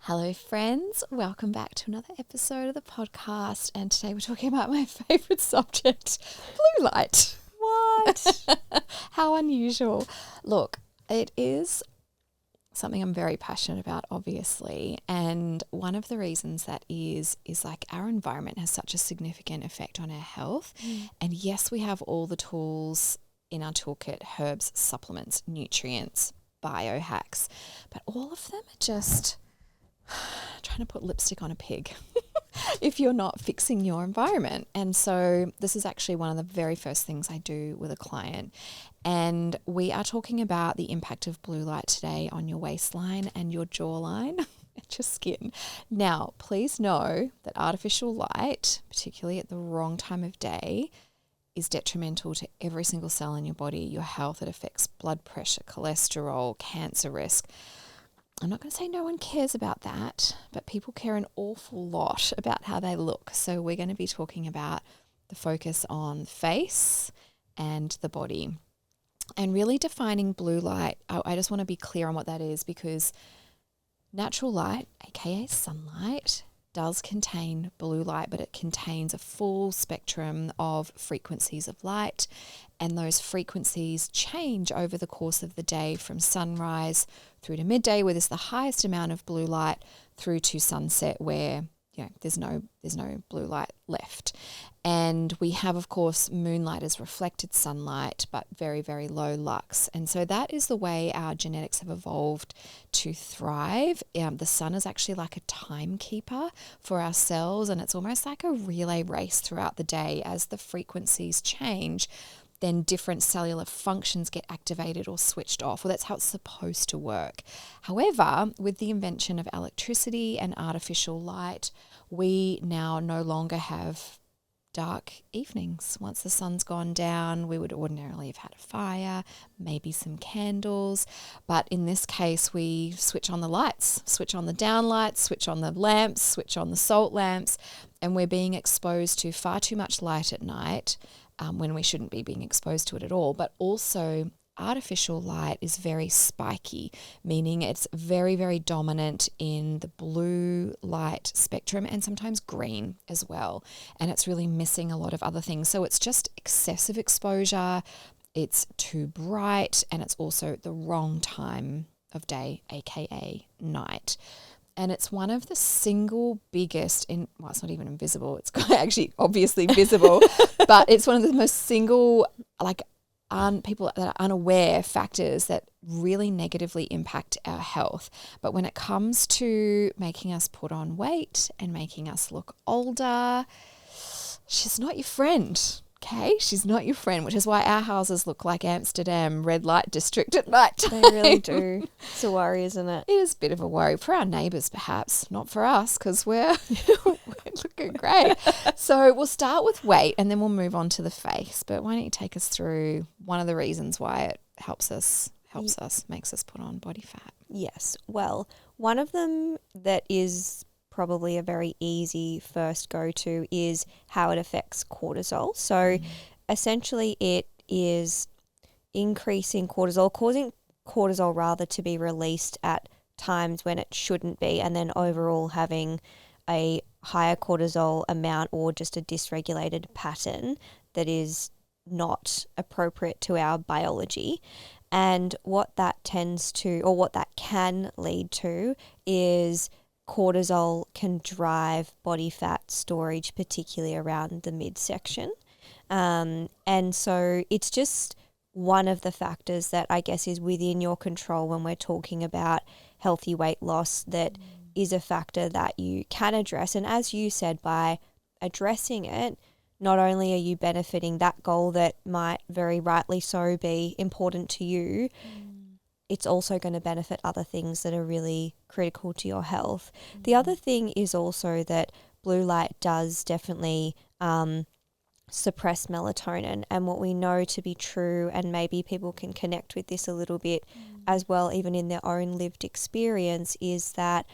Hello friends, welcome back to another episode of the podcast, and today we're talking about my favourite subject, blue light. What? How unusual. Look, it is something I'm very passionate about, obviously, and one of the reasons that is like our environment has such a significant effect on our health. And yes, we have all the tools in our toolkit, herbs, supplements, nutrients, biohacks, but all of them are just trying to put lipstick on a pig if you're not fixing your environment. And so this is actually one of the very first things I do with a client. And we are talking about the impact of blue light today on your waistline and your jawline and your skin. Now, please know that artificial light, particularly at the wrong time of day, is detrimental to every single cell in your body, your health. It affects blood pressure, cholesterol, cancer risk. I'm not going to say no one cares about that, but people care an awful lot about how they look. So we're going to be talking about the focus on the face and the body and really defining blue light. I just want to be clear on what that is, because natural light, aka sunlight, does contain blue light, but it contains a full spectrum of frequencies of light, and those frequencies change over the course of the day from sunrise through to midday, where there's the highest amount of blue light, through to sunset, where there's no blue light left. And we have, of course, moonlight as reflected sunlight, but very, very low lux. And so that is the way our genetics have evolved to thrive. The sun is actually like a timekeeper for our cells, and it's almost like a relay race throughout the day. As the frequencies change, then different cellular functions get activated or switched off. Well, that's how it's supposed to work. However, with the invention of electricity and artificial light, we now no longer have dark evenings. Once the sun's gone down, we would ordinarily have had a fire, maybe some candles. But in this case, we switch on the lights, switch on the downlights, switch on the lamps, switch on the salt lamps, and we're being exposed to far too much light at night, when we shouldn't be being exposed to it at all. But also, artificial light is very spiky, meaning it's very, very dominant in the blue light spectrum and sometimes green as well. And it's really missing a lot of other things. So it's just excessive exposure, it's too bright, and it's also the wrong time of day, aka night. And it's one of the single biggest, it's not even invisible, it's actually obviously visible, but it's one of the most single, people that are unaware factors that really negatively impact our health. But when it comes to making us put on weight and making us look older, she's not your friend. Okay, she's not your friend, which is why our houses look like Amsterdam red light district at night time. They really do. It's a worry, isn't it? It is a bit of a worry for our neighbours, perhaps, not for us, because we're looking great. So we'll start with weight and then we'll move on to the face. But why don't you take us through one of the reasons why it helps us, makes us put on body fat? Yes. Well, one of them that is probably a very easy first go-to is how it affects cortisol. So essentially it is increasing cortisol, causing cortisol rather to be released at times when it shouldn't be, and then overall having a higher cortisol amount or just a dysregulated pattern that is not appropriate to our biology. And what that tends to, or what that can lead to, is cortisol can drive body fat storage, particularly around the midsection. And so it's just one of the factors that I guess is within your control when we're talking about healthy weight loss, that is a factor that you can address. And as you said, by addressing it, not only are you benefiting that goal that might very rightly so be important to you, it's also going to benefit other things that are really critical to your health. The other thing is also that blue light does definitely suppress melatonin. And what we know to be true, and maybe people can connect with this a little bit as well, even in their own lived experience, is that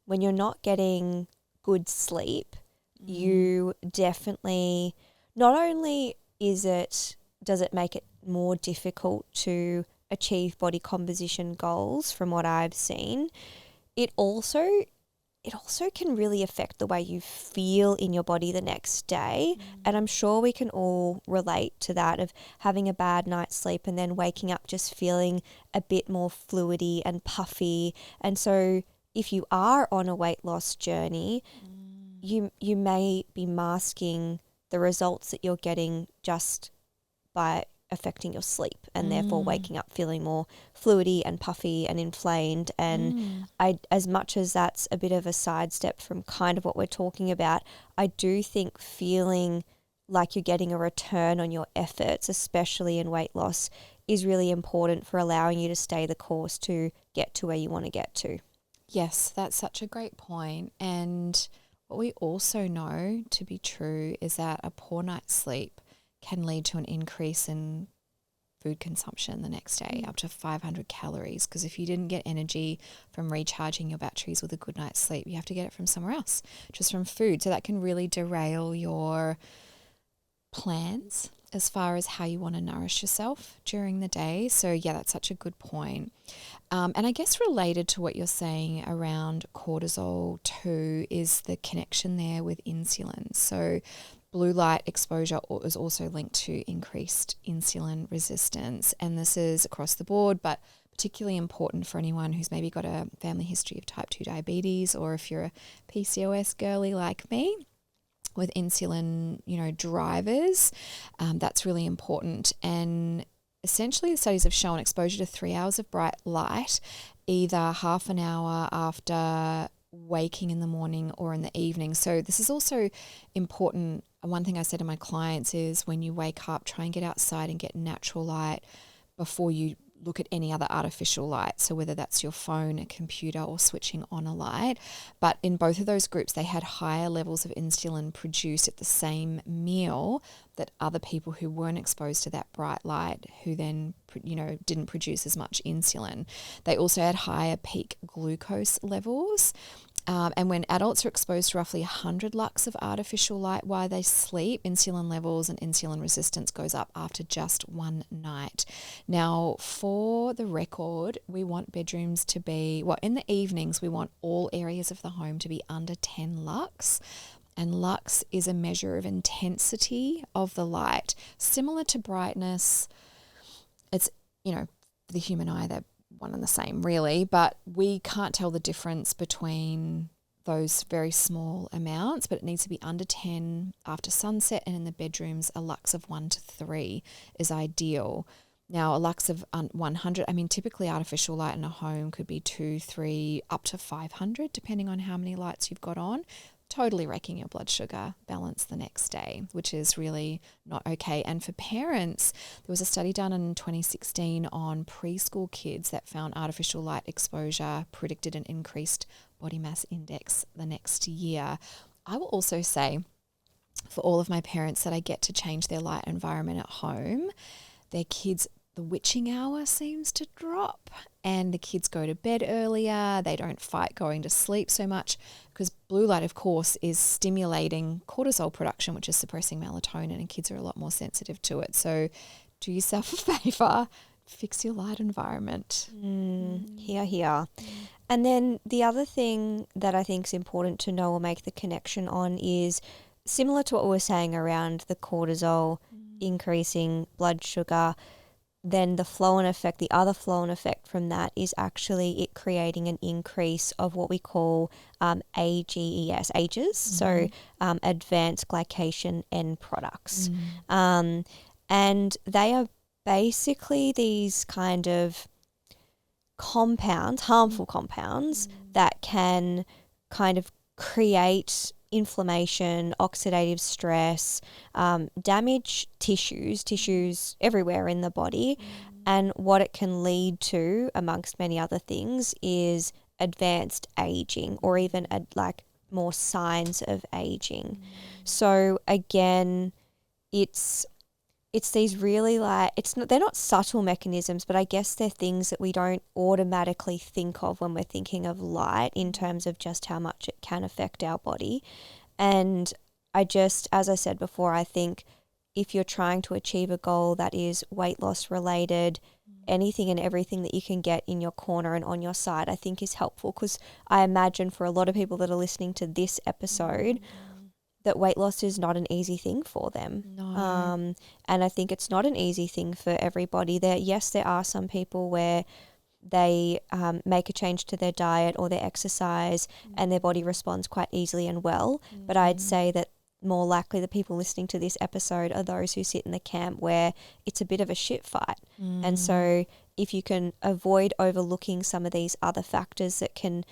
when you're not getting good sleep, you definitely, not only does it make it more difficult to achieve body composition goals from what I've seen, it also it also can really affect the way you feel in your body the next day. And I'm sure we can all relate to that, of having a bad night's sleep and then waking up just feeling a bit more fluidy and puffy. And so if you are on a weight loss journey, you may be masking the results that you're getting just by affecting your sleep, and therefore waking up feeling more fluidy and puffy and inflamed. And as much as that's a bit of a sidestep from kind of what we're talking about, I do think feeling like you're getting a return on your efforts, especially in weight loss, is really important for allowing you to stay the course to get to where you want to get to. Yes, that's such a great point. And what we also know to be true is that a poor night's sleep can lead to an increase in food consumption the next day, up to 500 calories. Because if you didn't get energy from recharging your batteries with a good night's sleep, you have to get it from somewhere else, just from food. So that can really derail your plans as far as how you want to nourish yourself during the day. So yeah, that's such a good point. And I guess related to what you're saying around cortisol too is the connection there with insulin. So blue light exposure is also linked to increased insulin resistance. And this is across the board, but particularly important for anyone who's maybe got a family history of type 2 diabetes, or if you're a PCOS girly like me with insulin, drivers. That's really important. And essentially the studies have shown exposure to 3 hours of bright light, either half an hour after waking in the morning or in the evening. So this is also important. One thing I say to my clients is when you wake up, try and get outside and get natural light before you look at any other artificial light. So whether that's your phone, a computer, or switching on a light. But in both of those groups, they had higher levels of insulin produced at the same meal that other people who weren't exposed to that bright light, who then, didn't produce as much insulin. They also had higher peak glucose levels. And when adults are exposed to roughly 100 lux of artificial light while they sleep, insulin levels and insulin resistance goes up after just one night. Now, for the record, we want bedrooms to be, in the evenings, we want all areas of the home to be under 10 lux. And lux is a measure of intensity of the light. Similar to brightness, it's, for the human eye, they're one and the same really, but we can't tell the difference between those very small amounts, but it needs to be under 10 after sunset, and in the bedrooms a lux of 1 to 3 is ideal. Now a lux of 100, typically artificial light in a home could be 2, 3, up to 500 depending on how many lights you've got on. Totally wrecking your blood sugar balance the next day, which is really not okay. And for parents, there was a study done in 2016 on preschool kids that found artificial light exposure predicted an increased body mass index the next year. I will also say, for all of my parents that I get to change their light environment at home, their kids, the witching hour seems to drop and the kids go to bed earlier. They don't fight going to sleep so much because blue light, of course, is stimulating cortisol production, which is suppressing melatonin, and kids are a lot more sensitive to it. So do yourself a favor, fix your light environment. Here. And then the other thing that I think is important to know or make the connection on is similar to what we were saying around the cortisol increasing blood sugar. Then the flow-on effect, the other flow-on effect from that is actually it creating an increase of what we call AGEs, so advanced glycation end products. And they are basically these kind of compounds, harmful compounds that can kind of create inflammation, oxidative stress, damage tissues everywhere in the body. And what it can lead to, amongst many other things, is advanced aging, or even more signs of aging. So again, it's these really they're not subtle mechanisms, but I guess they're things that we don't automatically think of when we're thinking of light in terms of just how much it can affect our body. And as I said before, I think if you're trying to achieve a goal that is weight loss related, anything and everything that you can get in your corner and on your side, I think is helpful, because I imagine for a lot of people that are listening to this episode that weight loss is not an easy thing for them. No. And I think it's not an easy thing for everybody. There are some people where they make a change to their diet or their exercise and their body responds quite easily and well. But I'd say that more likely the people listening to this episode are those who sit in the camp where it's a bit of a shit fight. And so if you can avoid overlooking some of these other factors that can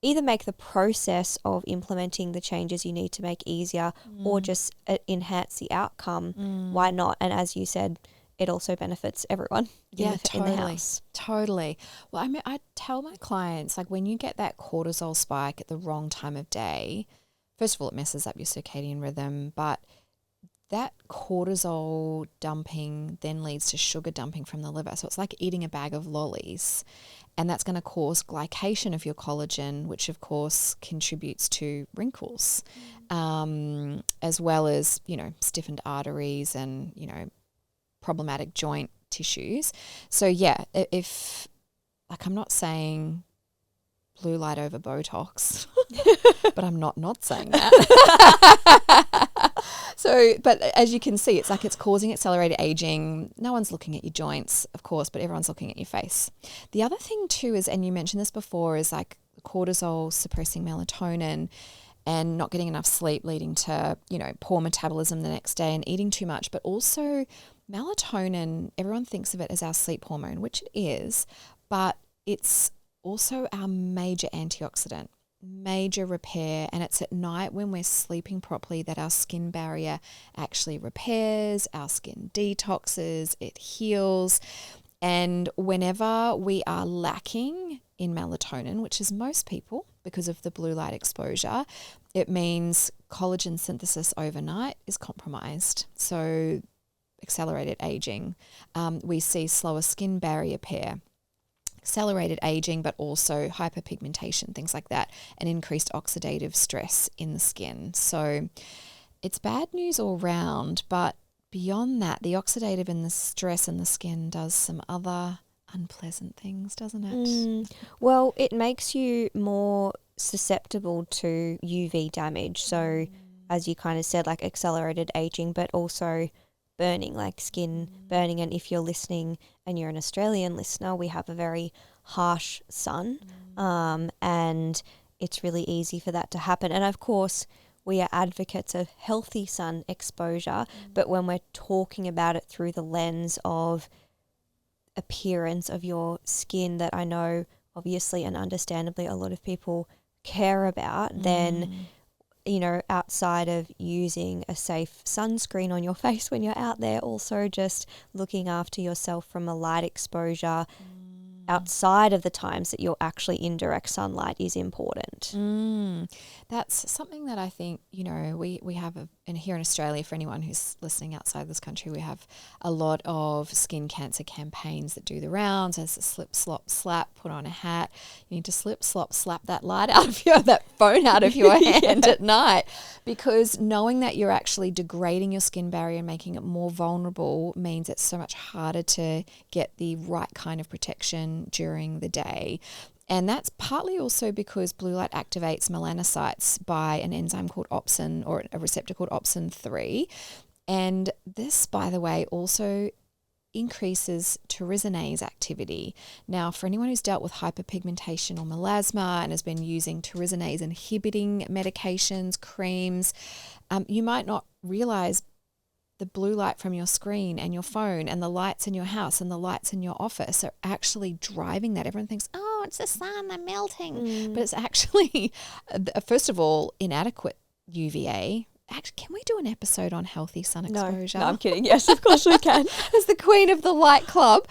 either make the process of implementing the changes you need to make easier or just enhance the outcome, why not? And as you said, it also benefits everyone in the house. Totally. Well, I mean, I tell my clients, like, when you get that cortisol spike at the wrong time of day, first of all, it messes up your circadian rhythm, but that cortisol dumping then leads to sugar dumping from the liver. So it's like eating a bag of lollies, and that's going to cause glycation of your collagen, which of course contributes to wrinkles, as well as, stiffened arteries and, problematic joint tissues. So yeah, if, like, I'm not saying blue light over Botox, but I'm not saying that. So, but as you can see, it's like it's causing accelerated aging. No one's looking at your joints, of course, but everyone's looking at your face. The other thing too is, and you mentioned this before, is like cortisol suppressing melatonin and not getting enough sleep leading to, poor metabolism the next day and eating too much. But also melatonin, everyone thinks of it as our sleep hormone, which it is, but it's also our major antioxidant, major repair, and it's at night when we're sleeping properly that our skin barrier actually repairs, our skin detoxes, it heals. And whenever we are lacking in melatonin, which is most people because of the blue light exposure, it means collagen synthesis overnight is compromised. So accelerated aging, we see slower skin barrier repair, accelerated aging, but also hyperpigmentation, things like that, and increased oxidative stress in the skin. So it's bad news all round, but beyond that, the oxidative and the stress in the skin does some other unpleasant things, doesn't it? Well, it makes you more susceptible to UV damage. So as you kind of said, like accelerated aging, but also burning, like skin burning. And if you're listening and you're an Australian listener, we have a very harsh sun, and it's really easy for that to happen. And of course, we are advocates of healthy sun exposure, but when we're talking about it through the lens of appearance of your skin, that I know obviously and understandably a lot of people care about, then outside of using a safe sunscreen on your face when you're out there, also just looking after yourself from a light exposure outside of the times that you're actually in direct sunlight is important. That's something that I think, we have, and here in Australia, for anyone who's listening outside this country, we have a lot of skin cancer campaigns that do the rounds as a slip, slop, slap, put on a hat. You need to slip, slop, slap that light out of that phone out of your hand at night, because knowing that you're actually degrading your skin barrier and making it more vulnerable means it's so much harder to get the right kind of protection during the day. And that's partly also because blue light activates melanocytes by an enzyme called opsin, or a receptor called opsin 3. And this, by the way, also increases tyrosinase activity. Now, for anyone who's dealt with hyperpigmentation or melasma and has been using tyrosinase inhibiting medications, creams, you might not realize the blue light from your screen and your phone and the lights in your house and the lights in your office are actually driving that. Everyone thinks, oh, it's the sun, I'm melting. But it's actually, first of all, inadequate UVA. Actually, can we do an episode on healthy sun exposure? No, I'm kidding. Yes, of course we can. As the queen of the light club,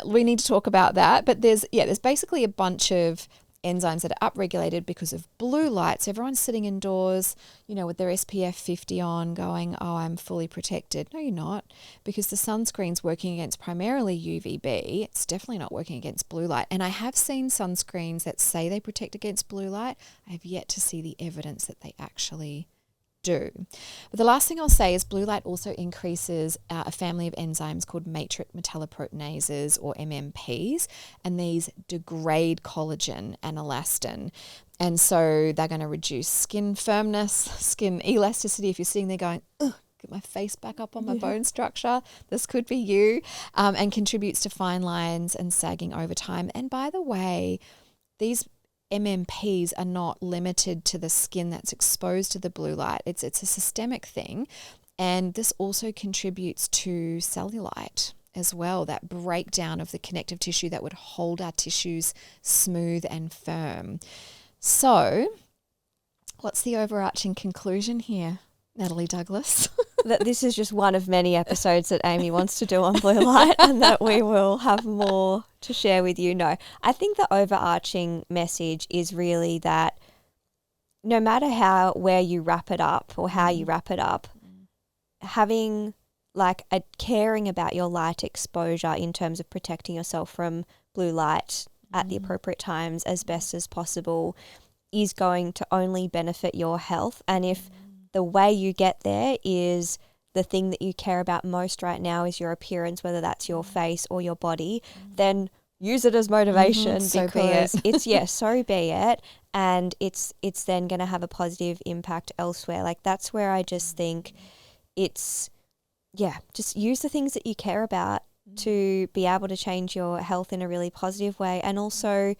we need to talk about that. But there's basically a bunch of enzymes that are upregulated because of blue light. So everyone's sitting indoors, with their SPF 50 on going, oh, I'm fully protected. No, you're not, because the sunscreen's working against primarily UVB. It's definitely not working against blue light. And I have seen sunscreens that say they protect against blue light. I have yet to see the evidence that they actually do. But the last thing I'll say is blue light also increases a family of enzymes called matrix metalloproteinases, or MMPs, and these degrade collagen and elastin. And so they're going to reduce skin firmness, skin elasticity. If you're sitting there going, ugh, get my face back up on my bone structure, this could be you, and contributes to fine lines and sagging over time. And by the way, these MMPs are not limited to the skin that's exposed to the blue light. It's a systemic thing, and this also contributes to cellulite as well, that breakdown of the connective tissue that would hold our tissues smooth and firm. So, what's the overarching conclusion here, Natalie Douglas? That this is just one of many episodes that Amie wants to do on blue light, and that we will have more to share with you. No, I think the overarching message is really that no matter where you wrap it up or how you wrap it up, having like a caring about your light exposure in terms of protecting yourself from blue light at the appropriate times as best as possible is going to only benefit your health. And if the way you get there is the thing that you care about most right now is your appearance, whether that's your face or your body, then use it as motivation, because so be it. And it's then going to have a positive impact elsewhere. Like, that's where I just think it's, just use the things that you care about to be able to change your health in a really positive way. And also,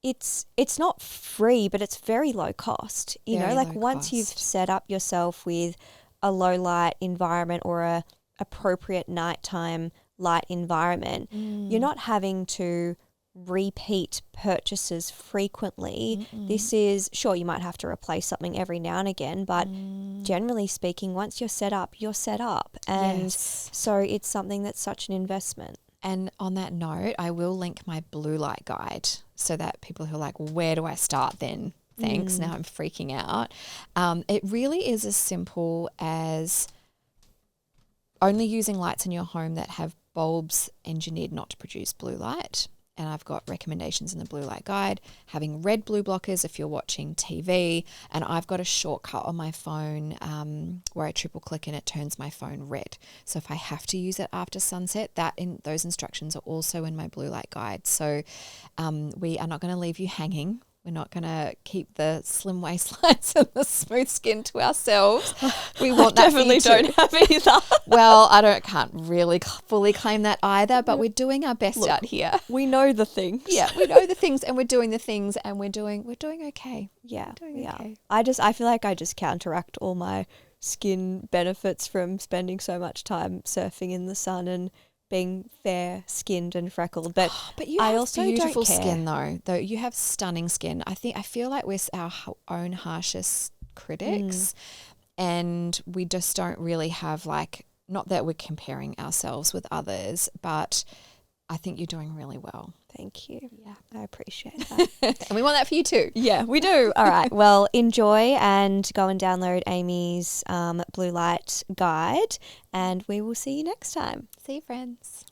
it's not free, but it's very low cost. You know, like once you've set up yourself with a low light environment or a appropriate nighttime light environment, you're not having to repeat purchases frequently. This is, sure, you might have to replace something every now and again, but generally speaking, once you're set up, you're set up. And so it's something that's such an investment. And on that note, I will link my blue light guide so that people who are like, where do I start then? Thanks. Now I'm freaking out. It really is as simple as only using lights in your home that have bulbs engineered not to produce blue light. And I've got recommendations in the blue light guide, having red blue blockers if you're watching TV. And I've got a shortcut on my phone where I triple click and it turns my phone red. So if I have to use it after sunset, those instructions are also in my blue light guide. So we are not going to leave you hanging. We're not going to keep the slim waistlines and the smooth skin to ourselves. We want that definitely don't have either. Well, can't really fully claim that either, but we're doing our best out here. We know the things. Yeah, we know the things, and we're doing the things, and we're doing okay. Yeah, okay. I feel like I just counteract all my skin benefits from spending so much time surfing in the sun and being fair-skinned and freckled, but you have also beautiful don't care. skin though. You have stunning skin. I feel like we're our own harshest critics, and we just don't really have not that we're comparing ourselves with others, but I think you're doing really well. Thank you. Yeah, I appreciate that. And we want that for you too. Yeah, we do. All right. Well, enjoy and go and download Amie's blue light guide, and we will see you next time. See you, friends.